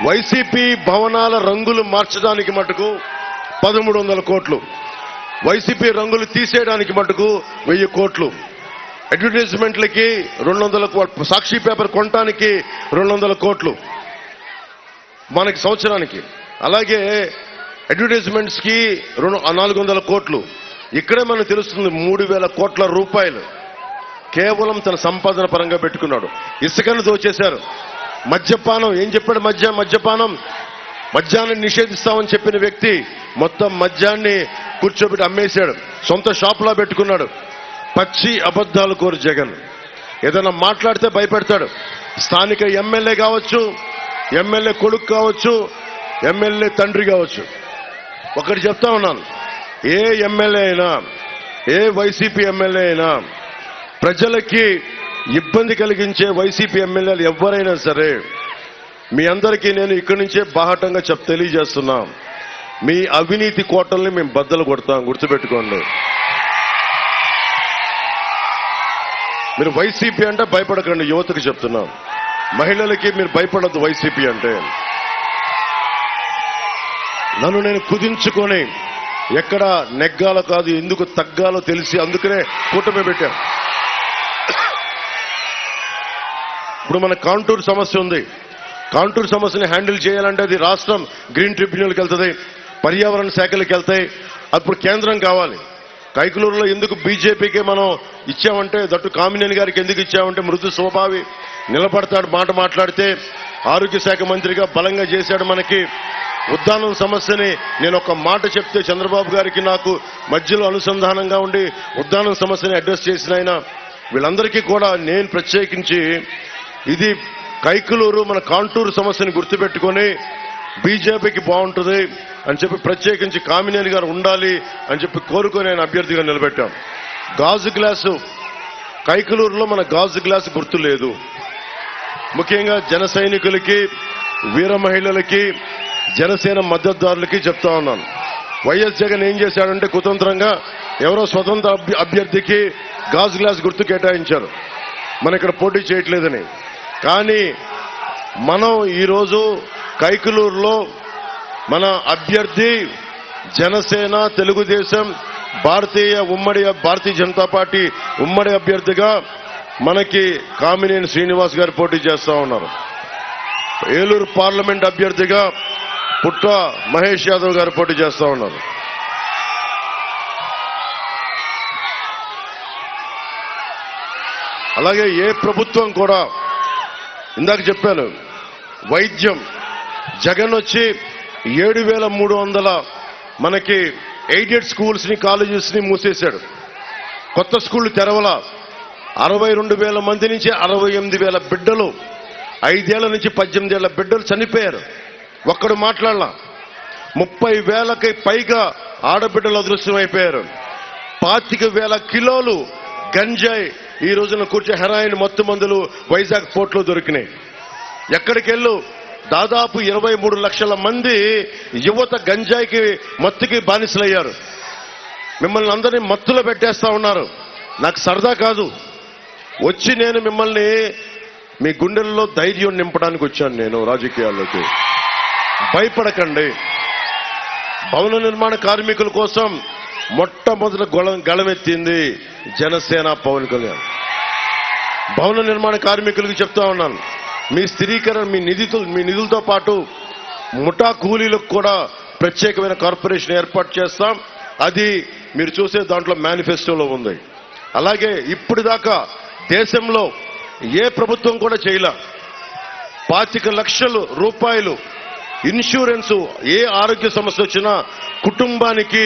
YCP భవనాల రంగులు మార్చడానికి మటుకు 1300 కోట్లు, వైసీపీ రంగులు తీసేయడానికి మటుకు 1000 కోట్లు, అడ్వర్టైజ్మెంట్లకి 200 కోట్లు, సాక్షి పేపర్ కొనడానికి 200 కోట్లు మనకి సంవత్సరానికి. అలాగే అడ్వర్టైజ్మెంట్స్ కి 400 కోట్లు. ఇక్కడే మనకు తెలుస్తుంది 3000 కోట్ల రూపాయలు కేవలం తన సంపాదన పరంగా పెట్టుకున్నాడు. ఇసుకను దోచేశారు. మద్యపానం ఏం చెప్పాడు? మద్యాన్ని నిషేధిస్తామని చెప్పిన వ్యక్తి మొత్తం మద్యాన్ని కూర్చోబెట్టి అమ్మేశాడు. సొంత షాపులా పెట్టుకున్నాడు. పచ్చి అబద్ధాలు కోరు జగన్. ఏదైనా మాట్లాడితే భయపెడతాడు. స్థానిక ఎమ్మెల్యే కావచ్చు, ఎమ్మెల్యే కొడుకు కావచ్చు, ఎమ్మెల్యే తండ్రి కావచ్చు. ఒకటి చెప్తా ఉన్నాను, ఏ ఎమ్మెల్యే అయినా, ఏ వైసీపీ ఎమ్మెల్యే అయినా, ప్రజలకి ఇబ్బంది కలిగించే వైసీపీ ఎమ్మెల్యేలు ఎవరైనా సరే, మీ అందరికీ నేను ఇక్కడి నుంచే బాహటంగా తెలియజేస్తున్నా, మీ అవినీతి కోటల్ని మేము బద్దలు కొడతాం, గుర్తుపెట్టుకోండి. మీరు వైసీపీ అంటే భయపడకండి, యువతకు చెప్తున్నాం. మహిళలకి మీరు భయపడద్దు వైసీపీ అంటే. నన్ను నేను కుదించుకొని ఎక్కడ నెగ్గాలో కాదు, ఎందుకు తగ్గాలో తెలిసి అందుకనే కూటమి పెట్టాం. ఇప్పుడు మన కాంటూర్ సమస్య ఉంది. కాంటూర్ సమస్యని హ్యాండిల్ చేయాలంటే అది రాష్ట్రం గ్రీన్ ట్రిబ్యునల్కి వెళ్తుంది, పర్యావరణ శాఖలకు వెళ్తాయి. అప్పుడు కేంద్రం కావాలి. కైకలూరులో ఎందుకు బీజేపీకి మనం ఇచ్చామంటే, దట్టు కామినేని గారికి ఎందుకు ఇచ్చామంటే, మృదు స్వభావి, నిలబడతాడు, మాట మాట్లాడితే. ఆరోగ్య శాఖ మంత్రిగా బలంగా చేశాడు. మనకి ఉద్దానం సమస్యని నేను ఒక మాట చెప్తే చంద్రబాబు గారికి నాకు మధ్యలో అనుసంధానంగా ఉండి ఉద్దానం సమస్యని అడ్రస్ చేసిన ఆయన. వీళ్ళందరికీ కూడా నేను ప్రత్యేకించి ఇది కైకలూరు మన కాంటూరు సమస్యని గుర్తుపెట్టుకొని బీజేపీకి బాగుంటుంది అని చెప్పి ప్రత్యేకించి కామినేని గారు ఉండాలి అని చెప్పి కోరుకొని ఆయన అభ్యర్థిగా నిలబెట్టాం. గాజు గ్లాసు, కైకలూరులో మన గాజు గ్లాసు గుర్తు లేదు. ముఖ్యంగా జన సైనికులకి, వీర మహిళలకి, జనసేన మద్దతుదారులకి చెప్తా ఉన్నాను. వైఎస్ జగన్ ఏం చేశాడంటే, కుతంత్రంగా ఎవరో స్వతంత్ర అభ్యర్థికి గాజు గ్లాస్ గుర్తు కేటాయించారు, మన ఇక్కడ పోటీ చేయట్లేదని. కానీ మనం ఈరోజు కైకలూరులో మన అభ్యర్థి జనసేన, తెలుగుదేశం, భారతీయ జనతా పార్టీ ఉమ్మడి అభ్యర్థిగా మనకి కామినేని శ్రీనివాస్ గారు పోటీ చేస్తా ఉన్నారు. ఏలూరు పార్లమెంట్ అభ్యర్థిగా పుట్ట మహేష్ యాదవ్ గారు పోటీ చేస్తా ఉన్నారు. అలాగే ఏ ప్రభుత్వం కూడా, ఇందాక చెప్పాను, వైద్యం జగన్ వచ్చి 7300 మనకి ఎయిడెడ్ స్కూల్స్ ని, కాలేజెస్ ని మూసేశాడు. కొత్త స్కూళ్లు తెరవల. 62,000 మంది నుంచి 68,000 బిడ్డలు, 5 ఏళ్ల నుంచి 18 ఏళ్ల బిడ్డలు చనిపోయారు. ఒక్కడు మాట్లాడలా. 30,000కి పైగా ఆడబిడ్డలు అదృశ్యమైపోయారు. 25,000 కిలోలు గంజాయి ఈ రోజున కూర్చే హెరాయిన్ మత్తు మందులు వైజాగ్ పోర్ట్లో దొరికినాయి. ఎక్కడికెళ్ళు దాదాపు 23 లక్షల మంది యువత గంజాయికి, మత్తుకి బానిసలయ్యారు. మిమ్మల్ని అందరినీ మత్తులో పెట్టేస్తా ఉన్నారు. నాకు సరదా కాదు, వచ్చి నేను మిమ్మల్ని మీ గుండెల్లో ధైర్యం నింపడానికి వచ్చాను నేను రాజకీయాల్లోకి. భయపడకండి. భవన నిర్మాణ కార్మికుల కోసం మొట్టమొదటి గళమెత్తింది జనసేన, పవన్ కళ్యాణ్. భవన నిర్మాణ కార్మికులకు చెప్తా ఉన్నాను, మీ స్థిరీకరణ, మీ నిధులతో పాటు ముఠా కూలీలకు కూడా ప్రత్యేకమైన కార్పొరేషన్ ఏర్పాటు చేస్తాం. అది మీరు చూసే దాంట్లో మేనిఫెస్టోలో ఉంది. అలాగే ఇప్పటిదాకా దేశంలో ఏ ప్రభుత్వం కూడా చేయలే. 25 లక్షల రూపాయలు ఇన్సూరెన్స్, ఏ ఆరోగ్య సమస్య వచ్చినా కుటుంబానికి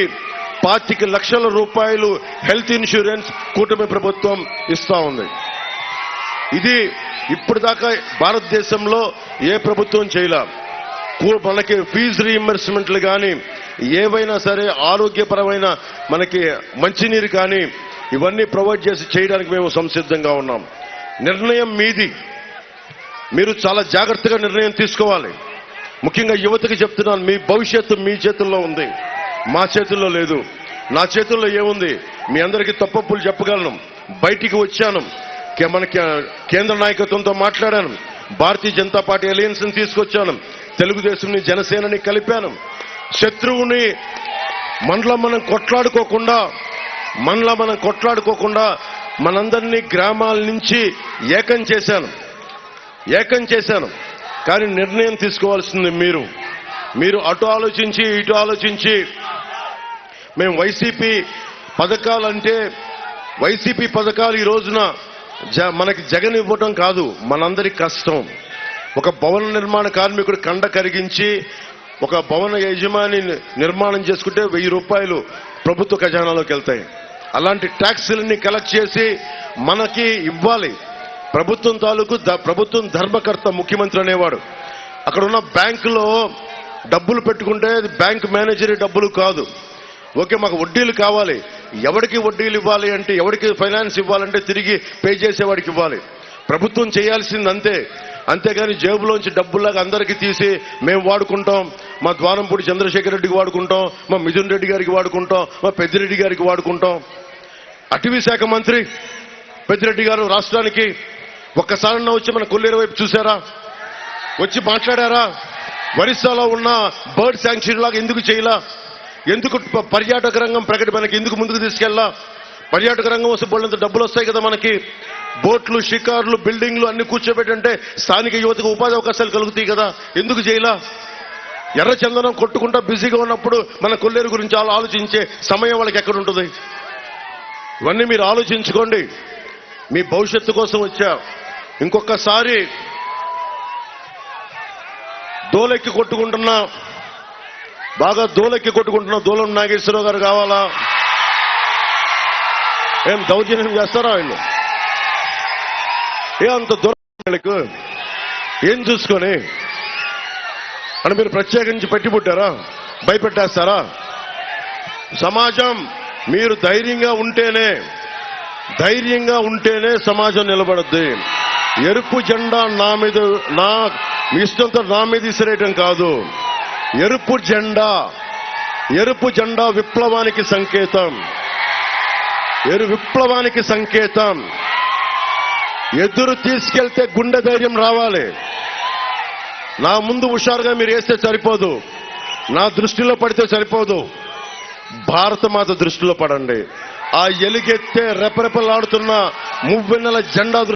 25 లక్షల రూపాయలు హెల్త్ ఇన్సూరెన్స్ కూటమి ప్రభుత్వం ఇస్తా ఉంది. ఇది ఇప్పటిదాకా భారతదేశంలో ఏ ప్రభుత్వం చేయలే. మనకి ఫీజు రీయింబర్స్మెంట్లు కానీ, ఏవైనా సరే ఆరోగ్యపరమైన మనకి మంచినీరు కానీ, ఇవన్నీ ప్రొవైడ్ చేసి చేయడానికి మేము సంసిద్ధంగా ఉన్నాం. నిర్ణయం మీది. మీరు చాలా జాగ్రత్తగా నిర్ణయం తీసుకోవాలి. ముఖ్యంగా యువతకి చెప్తున్నాను, మీ భవిష్యత్తు మీ చేతుల్లో ఉంది, మా చేతుల్లో లేదు. నా చేతుల్లో ఏముంది? మీ అందరికీ తప్పప్పులు చెప్పగలను. బయటికి వచ్చాను, మనకి కేంద్ర నాయకత్వంతో మాట్లాడాను, భారతీయ జనతా పార్టీ అలయన్స్ ని తీసుకొచ్చాను, తెలుగుదేశంని జనసేనని కలిపాను. శత్రువుని మనలో మనం కొట్లాడుకోకుండా మనందరినీ గ్రామాల నుంచి ఏకం చేశాను. కానీ నిర్ణయం తీసుకోవాల్సింది మీరు అటు ఆలోచించి ఇటు ఆలోచించి మేము వైసీపీ పథకాలు ఈ రోజున మనకి జగన్ ఇవ్వటం కాదు, మనందరి కష్టం. ఒక భవన నిర్మాణ కార్మికుడు కండ కరిగించి ఒక భవన యజమాని నిర్మాణం చేసుకుంటే 1000 రూపాయలు ప్రభుత్వ ఖజానాలోకి వెళ్తాయి. అలాంటి ట్యాక్సులన్నీ కలెక్ట్ చేసి మనకి ఇవ్వాలి. ప్రభుత్వం ధర్మకర్త ముఖ్యమంత్రి అనేవాడు. అక్కడ ఉన్న బ్యాంకులో డబ్బులు పెట్టుకుంటే అది బ్యాంక్ మేనేజర్ డబ్బులు కాదు. ఓకే, మాకు వడ్డీలు కావాలి. ఎవరికి వడ్డీలు ఇవ్వాలి అంటే, ఎవరికి ఫైనాన్స్ ఇవ్వాలంటే తిరిగి పే చేసేవాడికి ఇవ్వాలి. ప్రభుత్వం చేయాల్సింది అంతేగాని జేబులోంచి డబ్బుల్లాగా అందరికీ తీసి మేము వాడుకుంటాం, మా ద్వారంపూడి చంద్రశేఖర్ రెడ్డికి వాడుకుంటాం, మా మిథున్ రెడ్డి గారికి వాడుకుంటాం, మా పెద్దిరెడ్డి గారికి వాడుకుంటాం. అటవీ శాఖ మంత్రి పెద్దిరెడ్డి గారు రాష్ట్రానికి ఒక్కసారన్నా వచ్చి మన కొల్లేరు వైపు చూశారా? వచ్చి మాట్లాడారా? ఒరిస్సాలో ఉన్న బర్డ్ శాంక్చురీ లాగా ఎందుకు చేయలా? ఎందుకు పర్యాటక రంగం మనకి ఎందుకు ముందుకు తీసుకెళ్ళా? పర్యాటక రంగం వస్తే బోళ్ళంత డబ్బులు వస్తాయి కదా మనకి. బోట్లు, షికార్లు, బిల్డింగ్లు అన్ని కూర్చోబెట్టంటే స్థానిక యువతకు ఉపాధి అవకాశాలు కలుగుతాయి కదా, ఎందుకు చేయలా? ఎర్ర చందనం కొట్టుకుంటా బిజీగా ఉన్నప్పుడు మన కొల్లేరు గురించి ఆలోచించే సమయం వాళ్ళకి ఎక్కడ ఉంటుంది? ఇవన్నీ మీరు ఆలోచించుకోండి. మీ భవిష్యత్తు కోసం వచ్చా. ఇంకొకసారి బాగా దోలెక్కి కొట్టుకుంటున్న దూలం నాగేశ్వరరావు గారు కావాలా? ఏం దౌర్జన్యం చేస్తారా వీళ్ళు? అంత దూరం ఏం చూసుకొని అని మీరు ప్రత్యేకించి పెట్టిపుట్టారా? భయపెట్టేస్తారా? సమాజం మీరు ధైర్యంగా ఉంటేనే సమాజం నిలబడద్ది. ఎరుపు జెండా మీ ఇష్టంతో నా మీద విసిరేయటం కాదు. ఎరుపు జెండా విప్లవానికి సంకేతం. ఎదురు తీసుకెళ్తే గుండె ధైర్యం రావాలి. నా ముందు హుషారుగా మీరు వేస్తే సరిపోదు, నా దృష్టిలో పడితే సరిపోదు. భారతమాత దృష్టిలో పడండి. ఆ ఎలుగెత్తే రెపరెపలాడుతున్న మువ్వెన్నెల జెండా